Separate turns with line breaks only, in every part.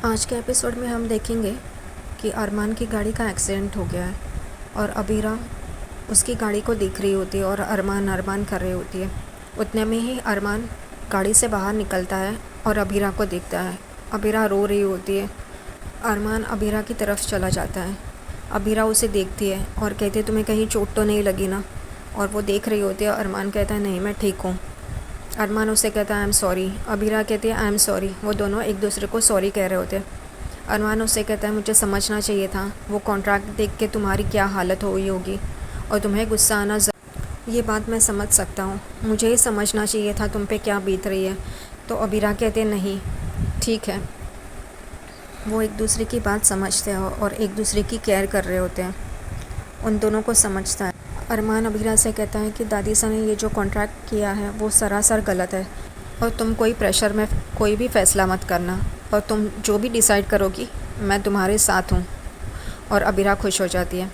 आज के एपिसोड में हम देखेंगे कि अरमान की गाड़ी का एक्सीडेंट हो गया है और अबीरा उसकी गाड़ी को देख रही होती है और अरमान अरमान कर रही होती है। उतने में ही अरमान गाड़ी से बाहर निकलता है और अबीरा को देखता है। अबीरा रो रही होती है। अरमान अबीरा की तरफ चला जाता है। अबीरा उसे देखती है और कहती है तुम्हें कहीं चोट तो नहीं लगी ना। और वो देख रही होती है। अरमान कहता है नहीं मैं ठीक हूँ। अरमान उसे कहता है आई एम सॉरी। अबीरा कहती है आई एम सॉरी। वो दोनों एक दूसरे को सॉरी कह रहे होते हैं। अरमान उसे कहता है मुझे समझना चाहिए था, वो कॉन्ट्रैक्ट देख के तुम्हारी क्या हालत हुई होगी और तुम्हें गुस्सा आना ये बात मैं समझ सकता हूँ, मुझे ही समझना चाहिए था तुम पे क्या बीत रही है। तो अबीरा कहते हैं नहीं ठीक है। वो एक दूसरे की बात समझते हैं और एक दूसरे की केयर कर रहे होते हैं। उन दोनों को समझता है। अरमान अबीरा से कहता है कि दादी सा ने ये जो कॉन्ट्रैक्ट किया है वो सरासर गलत है और तुम कोई प्रेशर में कोई भी फ़ैसला मत करना और तुम जो भी डिसाइड करोगी मैं तुम्हारे साथ हूँ। और अबीरा खुश हो जाती है।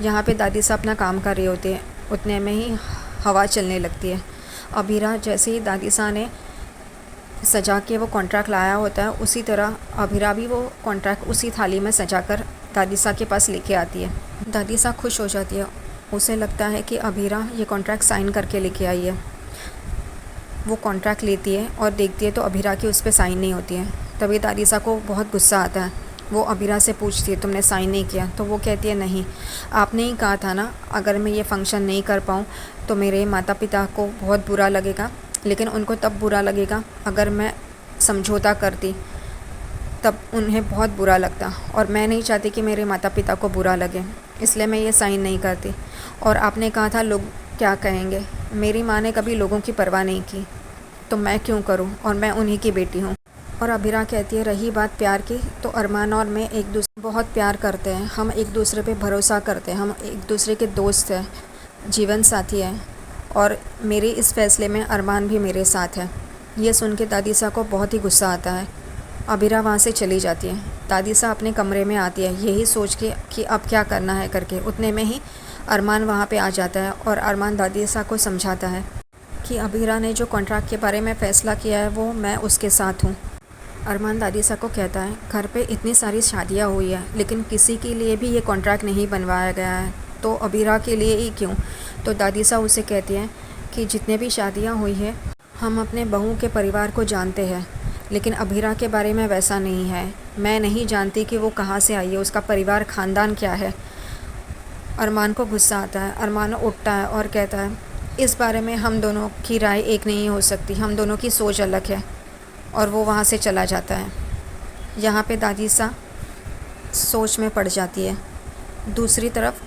यहाँ पे दादी सा अपना काम कर रही होती है। उतने में ही हवा चलने लगती है। अबीरा जैसे ही दादी सा ने सजा के वो कॉन्ट्रैक्ट लाया होता है उसी तरह अबीरा भी वो कॉन्ट्रैक्ट उसी थाली में सजा कर दादी सा के पास लेके आती है। दादी सा खुश हो जाती है। उसे लगता है कि अबीरा ये कॉन्ट्रैक्ट साइन करके लेके आई है। वो कॉन्ट्रैक्ट लेती है और देखती है तो अबीरा की उस पर साइन नहीं होती है। तभी दादी सा को बहुत गुस्सा आता है। वो अबीरा से पूछती है तुमने साइन नहीं किया। तो वो कहती है नहीं, आपने ही कहा था ना अगर मैं ये फ़ंक्शन नहीं कर पाऊँ तो मेरे माता पिता को बहुत बुरा लगेगा, लेकिन उनको तब बुरा लगेगा अगर मैं समझौता करती, तब उन्हें बहुत बुरा लगता और मैं नहीं चाहती कि मेरे माता पिता को बुरा लगे, इसलिए मैं ये साइन नहीं करती। और आपने कहा था लोग क्या कहेंगे, मेरी माँ ने कभी लोगों की परवाह नहीं की तो मैं क्यों करूँ, और मैं उन्हीं की बेटी हूँ। और अबीरा कहती है रही बात प्यार की तो अरमान और मैं एक दूसरे बहुत प्यार करते हैं, हम एक दूसरे पे भरोसा करते हैं, हम एक दूसरे के दोस्त हैं, जीवन साथी हैं और मेरे इस फैसले में अरमान भी मेरे साथ है। ये सुन के दादी सा को बहुत ही गुस्सा आता है। अबीरा वहाँ से चली जाती है। दादी सा अपने कमरे में आती है यही सोच के कि अब क्या करना है करके। उतने में ही अरमान वहाँ पे आ जाता है और अरमान दादी सा को समझाता है कि अबीरा ने जो कॉन्ट्रैक्ट के बारे में फ़ैसला किया है वो मैं उसके साथ हूँ। अरमान दादी सा को कहता है घर पे इतनी सारी शादियाँ हुई है लेकिन किसी के लिए भी ये कॉन्ट्रैक्ट नहीं बनवाया गया है, तो अबीरा के लिए ही क्यों। तो दादी सा उसे कहती हैं कि जितने भी शादियाँ हुई है हम अपने बहू के परिवार को जानते हैं, लेकिन अबीरा के बारे में वैसा नहीं है। मैं नहीं जानती कि वो कहाँ से आई है, उसका परिवार ख़ानदान क्या है। अरमान को गुस्सा आता है। अरमान उठता है और कहता है इस बारे में हम दोनों की राय एक नहीं हो सकती, हम दोनों की सोच अलग है। और वो वहाँ से चला जाता है। यहाँ पे दादी सा सोच में पड़ जाती है। दूसरी तरफ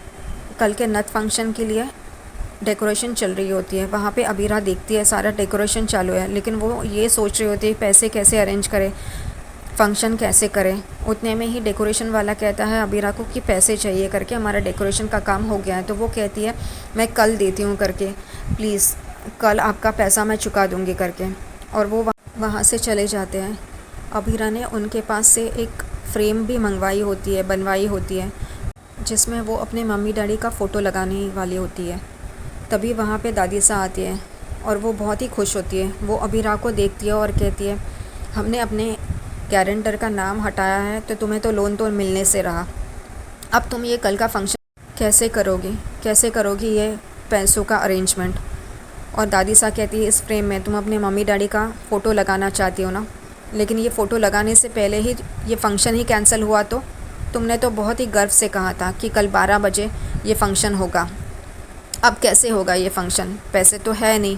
कल के नथ फंक्शन के लिए डेकोरेशन चल रही होती है। वहाँ पे अबीरा देखती है सारा डेकोरेशन चालू है, लेकिन वो ये सोच रही होती है पैसे कैसे अरेंज करे, फ़ंक्शन कैसे करें। उतने में ही डेकोरेशन वाला कहता है अबीरा को कि पैसे चाहिए करके, हमारा डेकोरेशन का काम हो गया है। तो वो कहती है मैं कल देती हूँ करके, प्लीज़ कल आपका पैसा मैं चुका दूँगी करके। और वो वहाँ से चले जाते हैं। अबीरा ने उनके पास से एक फ्रेम भी बनवाई होती है जिसमें वो अपने मम्मी डैडी का फ़ोटो लगाने वाली होती है। तभी वहाँ पे दादी सा आती है और वो बहुत ही खुश होती है। वो अबीरा को देखती है और कहती है हमने अपने गारंटर का नाम हटाया है तो तुम्हें तो लोन तो मिलने से रहा, अब तुम ये कल का फंक्शन कैसे करोगी ये पैसों का अरेंजमेंट। और दादी सा कहती है इस फ्रेम में तुम अपने मम्मी डैडी का फ़ोटो लगाना चाहती हो ना, लेकिन ये फ़ोटो लगाने से पहले ही ये फ़ंक्शन ही कैंसिल हुआ, तो तुमने तो बहुत ही गर्व से कहा था कि कल 12 बजे ये फ़ंक्शन होगा। अब कैसे होगा ये फ़ंक्शन, पैसे तो है नहीं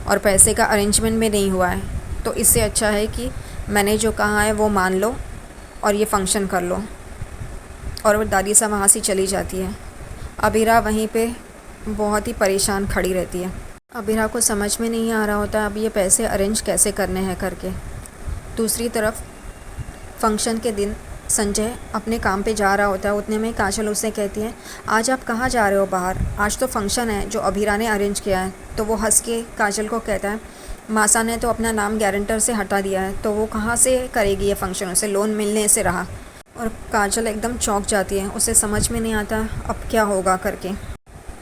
और पैसे का अरेंजमेंट भी नहीं हुआ है, तो इससे अच्छा है कि मैंने जो कहा है वो मान लो और ये फ़ंक्शन कर लो। और वो दादी सा वहाँ से चली जाती है। अबीरा वहीं पे बहुत ही परेशान खड़ी रहती है। अबीरा को समझ में नहीं आ रहा होता अब ये पैसे अरेंज कैसे करने हैं करके। दूसरी तरफ फंक्शन के दिन संजय अपने काम पे जा रहा होता है। उतने में काजल उससे कहती है आज आप कहाँ जा रहे हो बाहर, आज तो फंक्शन है जो अबीरा ने अरेंज किया है। तो वो हंस के काजल को कहता है मासा ने तो अपना नाम गारंटर से हटा दिया है, तो वो कहाँ से करेगी ये फ़ंक्शन, उसे लोन मिलने से रहा। और काजल एकदम चौंक जाती है, उसे समझ में नहीं आता अब क्या होगा करके।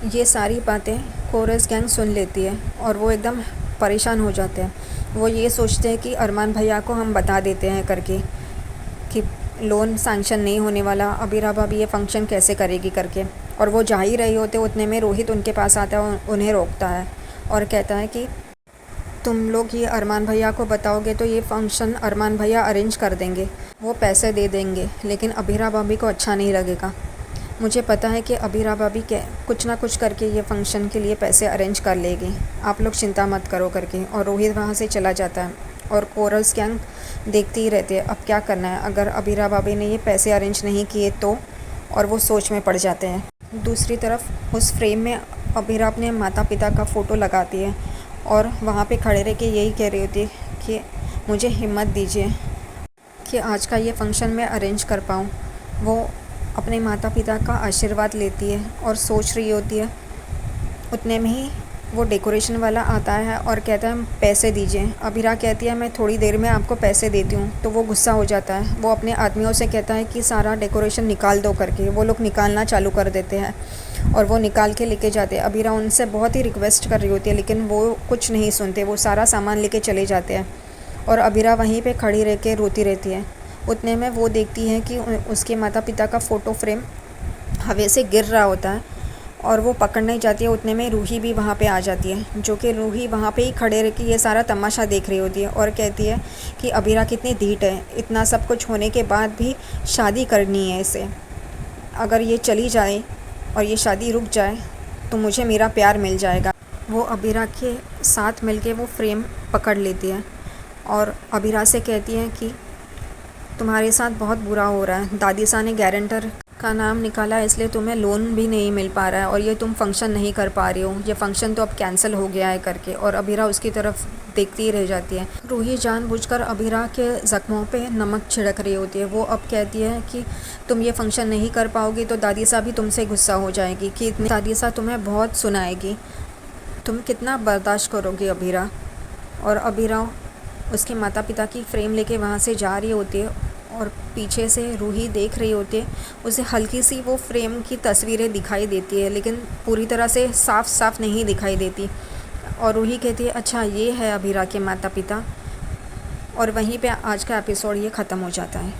ये सारी बातें कोरस गैंग सुन लेती है और वो एकदम परेशान हो जाते हैं। वो ये सोचते हैं कि अरमान भैया को हम बता देते हैं करके, कि लोन सैंक्शन नहीं होने वाला, अबीरा भाभी ये फ़ंक्शन कैसे करेगी करके। और वो जा ही रही होते उतने में रोहित उनके पास आता है, उन्हें रोकता है और कहता है कि तुम लोग ये अरमान भैया को बताओगे तो ये फ़ंक्शन अरमान भैया अरेंज कर देंगे, वो पैसे दे देंगे, लेकिन अबीरा भाभी को अच्छा नहीं लगेगा। मुझे पता है कि अबीरा भाभी के कुछ ना कुछ करके ये फ़ंक्शन के लिए पैसे अरेंज कर लेगी, आप लोग चिंता मत करो करके। और रोहित वहाँ से चला जाता है और कोरल्स गैंग देखती ही रहती है अब क्या करना है अगर अबीरा भाभी ने ये पैसे अरेंज नहीं किए तो, और वो सोच में पड़ जाते हैं। दूसरी तरफ उस फ्रेम में अबीरा अपने माता पिता का फ़ोटो लगाती है और वहाँ पे खड़े रह के यही कह रही होती है कि मुझे हिम्मत दीजिए कि आज का ये फ़ंक्शन मैं अरेंज कर पाऊँ। वो अपने माता पिता का आशीर्वाद लेती है और सोच रही होती है, उतने में ही वो डेकोरेशन वाला आता है और कहता है पैसे दीजिए। अबीरा कहती है मैं थोड़ी देर में आपको पैसे देती हूँ, तो वो गुस्सा हो जाता है। वो अपने आदमियों से कहता है कि सारा डेकोरेशन निकाल दो करके। वो लोग निकालना चालू कर देते हैं और वो निकाल के लेके जाते हैं। अबीरा उनसे बहुत ही रिक्वेस्ट कर रही होती है लेकिन वो कुछ नहीं सुनते, वो सारा सामान लेके चले जाते हैं और अबीरा वहीं पे खड़ी रह के रोती रहती है। उतने में वो देखती है कि उसके माता पिता का फ़ोटो फ्रेम हवा से गिर रहा होता है और वो पकड़ने जाती है। उतने में रूही भी वहाँ पे आ जाती है, जो कि रूही वहाँ पे ही खड़े रह के ये सारा तमाशा देख रही होती है और कहती है कि अबीरा कितनी ढीठ है, इतना सब कुछ होने के बाद भी शादी करनी है इसे। अगर ये चली जाए और ये शादी रुक जाए तो मुझे मेरा प्यार मिल जाएगा। वो अबीरा के साथ मिलके वो फ्रेम पकड़ लेती है और अबीरा से कहती है कि तुम्हारे साथ बहुत बुरा हो रहा है, दादी सा ने गारंटर का नाम निकाला इसलिए तुम्हें लोन भी नहीं मिल पा रहा है और ये तुम फंक्शन नहीं कर पा रही हो, ये फ़ंक्शन तो अब कैंसिल हो गया है करके। और अबीरा उसकी तरफ देखती ही रह जाती है। रूही जानबूझकर अबीरा के ज़ख्मों पे नमक छिड़क रही होती है। वो अब कहती है कि तुम ये फ़ंक्शन नहीं कर पाओगी तो दादी सा भी तुमसे गुस्सा हो जाएगी कि इतनी दादी सा तुम्हें बहुत सुनाएगी, तुम कितना बर्दाश्त करोगी अबीरा। और अबीरा उसके माता पिता की फ्रेम लेके वहाँ से जा रही होती है और पीछे से रूही देख रही होती है। उसे हल्की सी वो फ्रेम की तस्वीरें दिखाई देती है लेकिन पूरी तरह से साफ साफ नहीं दिखाई देती। और रूही कहती है अच्छा ये है अबीरा के माता पिता। और वहीं पे आज का एपिसोड ये ख़त्म हो जाता है।